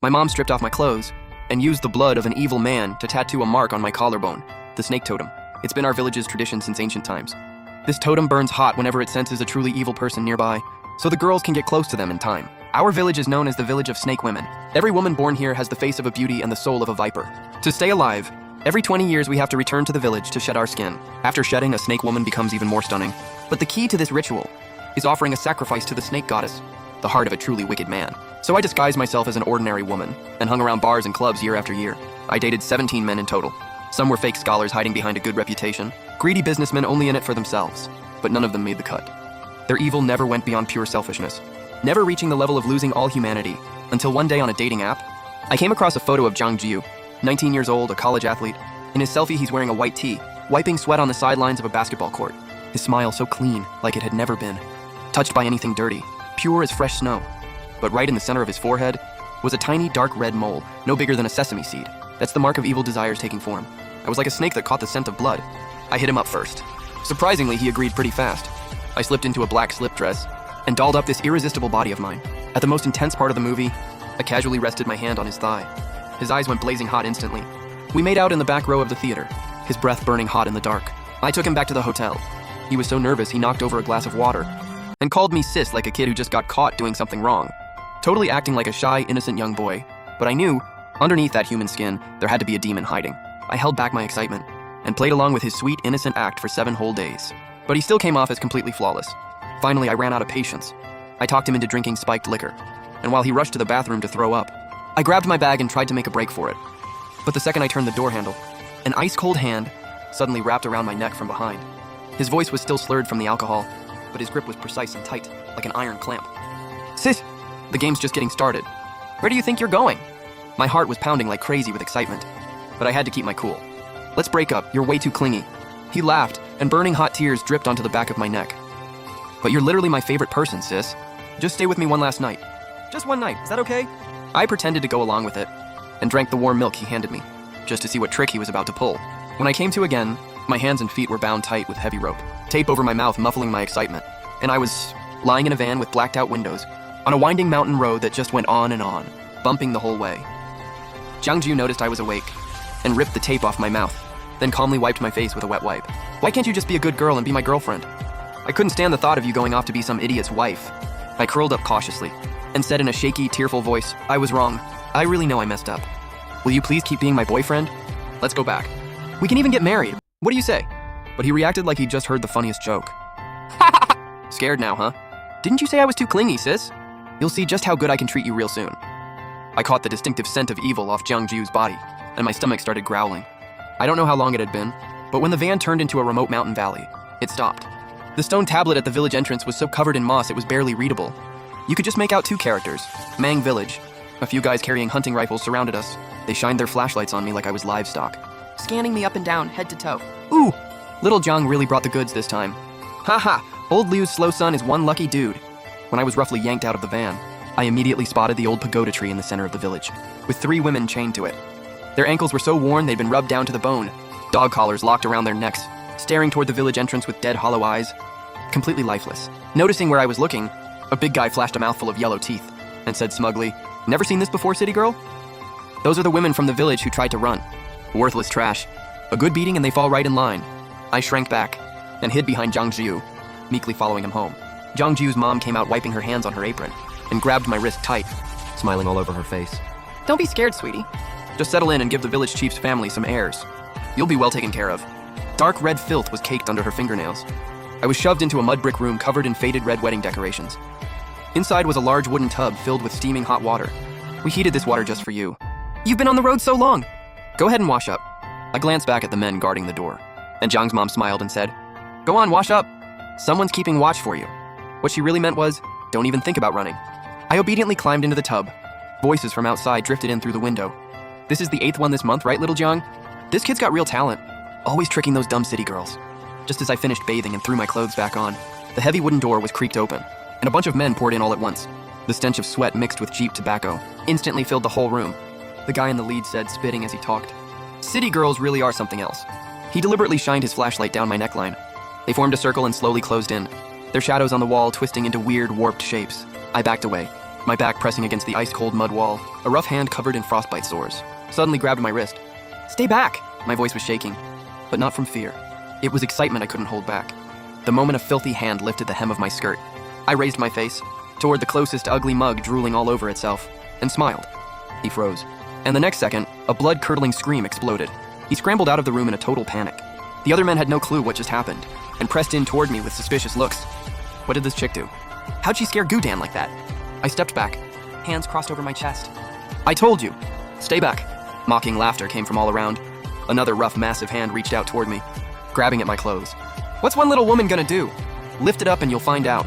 My mom stripped off my clothes and used the blood of an evil man to tattoo a mark on my collarbone, the snake totem. It's been our village's tradition since ancient times. This totem burns hot whenever it senses a truly evil person nearby, so the girls can get close to them in time. Our village is known as the Village of Snake Women. Every woman born here has the face of a beauty and the soul of a viper. To stay alive, every 20 years we have to return to the village to shed our skin. After shedding, a snake woman becomes even more stunning. But the key to this ritual is offering a sacrifice to the snake goddess, the heart of a truly wicked man. So I disguised myself as an ordinary woman and hung around bars and clubs year after year. I dated 17 men in total. Some were fake scholars hiding behind a good reputation, greedy businessmen only in it for themselves, but none of them made the cut. Their evil never went beyond pure selfishness, never reaching the level of losing all humanity, until one day on a dating app, I came across a photo of Zhang Jiu, 19 years old, a college athlete. In his selfie, he's wearing a white tee, wiping sweat on the sidelines of a basketball court. His smile so clean, like it had never been touched by anything dirty, pure as fresh snow. But right in the center of his forehead was a tiny dark red mole, no bigger than a sesame seed. That's the mark of evil desires taking form. I was like a snake that caught the scent of blood. I hit him up first. Surprisingly, he agreed pretty fast. I slipped into a black slip dress and dolled up this irresistible body of mine. At the most intense part of the movie, I casually rested my hand on his thigh. His eyes went blazing hot instantly. We made out in the back row of the theater, his breath burning hot in the dark. I took him back to the hotel. He was so nervous he knocked over a glass of water and called me sis like a kid who just got caught doing something wrong. Totally acting like a shy, innocent young boy. But I knew, underneath that human skin, there had to be a demon hiding. I held back my excitement and played along with his sweet, innocent act for 7 whole days. But he still came off as completely flawless. Finally, I ran out of patience. I talked him into drinking spiked liquor, and while he rushed to the bathroom to throw up, I grabbed my bag and tried to make a break for it. But the second I turned the door handle, an ice-cold hand suddenly wrapped around my neck from behind. His voice was still slurred from the alcohol, but his grip was precise and tight, like an iron clamp. Sis, the game's just getting started. Where do you think you're going? My heart was pounding like crazy with excitement, but I had to keep my cool. Let's break up, you're way too clingy. He laughed, and burning hot tears dripped onto the back of my neck. But you're literally my favorite person, sis. Just stay with me one last night. Just one night, is that okay? I pretended to go along with it, and drank the warm milk he handed me, just to see what trick he was about to pull. When I came to again, my hands and feet were bound tight with heavy rope, tape over my mouth muffling my excitement, and I was lying in a van with blacked out windows, on a winding mountain road that just went on and on, bumping the whole way. Zhang Jiu noticed I was awake, and ripped the tape off my mouth, then calmly wiped my face with a wet wipe. Why can't you just be a good girl and be my girlfriend? I couldn't stand the thought of you going off to be some idiot's wife. I curled up cautiously, and said in a shaky, tearful voice, I was wrong. I really know I messed up. Will you please keep being my boyfriend? Let's go back. We can even get married. What do you say? But he reacted like he'd just heard the funniest joke. Scared now, huh? Didn't you say I was too clingy, sis? You'll see just how good I can treat you real soon. I caught the distinctive scent of evil off Zhang Jiu's body, and my stomach started growling. I don't know how long it had been, but when the van turned into a remote mountain valley, it stopped. The stone tablet at the village entrance was so covered in moss it was barely readable. You could just make out 2 characters, Mang Village. A few guys carrying hunting rifles surrounded us. They shined their flashlights on me like I was livestock, scanning me up and down, head to toe. Ooh! Little Zhang really brought the goods this time. Haha, old Liu's slow son is one lucky dude. When I was roughly yanked out of the van, I immediately spotted the old pagoda tree in the center of the village, with 3 women chained to it. Their ankles were so worn they'd been rubbed down to the bone, dog collars locked around their necks, staring toward the village entrance with dead hollow eyes, completely lifeless. Noticing where I was looking, a big guy flashed a mouthful of yellow teeth and said smugly, Never seen this before, city girl? Those are the women from the village who tried to run. Worthless trash. A good beating and they fall right in line. I shrank back and hid behind Zhang Jiu, meekly following him home. Zhang Jiu's mom came out wiping her hands on her apron and grabbed my wrist tight, smiling all over her face. Don't be scared, sweetie. Just settle in and give the village chief's family some airs. You'll be well taken care of. Dark red filth was caked under her fingernails. I was shoved into a mud brick room covered in faded red wedding decorations. Inside was a large wooden tub filled with steaming hot water. We heated this water just for you. You've been on the road so long. Go ahead and wash up. I glanced back at the men guarding the door, and Zhang's mom smiled and said, Go on, wash up. Someone's keeping watch for you. What she really meant was, don't even think about running. I obediently climbed into the tub. Voices from outside drifted in through the window. This is the 8th one this month, right, little Zhang? This kid's got real talent. Always tricking those dumb city girls. Just as I finished bathing and threw my clothes back on, the heavy wooden door was creaked open, and a bunch of men poured in all at once. The stench of sweat mixed with cheap tobacco instantly filled the whole room. The guy in the lead said, spitting as he talked, City girls really are something else. He deliberately shined his flashlight down my neckline. They formed a circle and slowly closed in, their shadows on the wall twisting into weird, warped shapes. I backed away, my back pressing against the ice-cold mud wall. A rough hand covered in frostbite sores suddenly grabbed my wrist. "Stay back!" My voice was shaking, but not from fear. It was excitement I couldn't hold back. The moment a filthy hand lifted the hem of my skirt, I raised my face toward the closest ugly mug drooling all over itself and smiled. He froze, and the next second, a blood-curdling scream exploded. He scrambled out of the room in a total panic. The other men had no clue what just happened and pressed in toward me with suspicious looks. What did this chick do? How'd she scare Gudan like that? I stepped back, hands crossed over my chest. "I told you! Stay back!" Mocking laughter came from all around. Another rough, massive hand reached out toward me, grabbing at my clothes. "What's one little woman gonna do? Lift it up and you'll find out."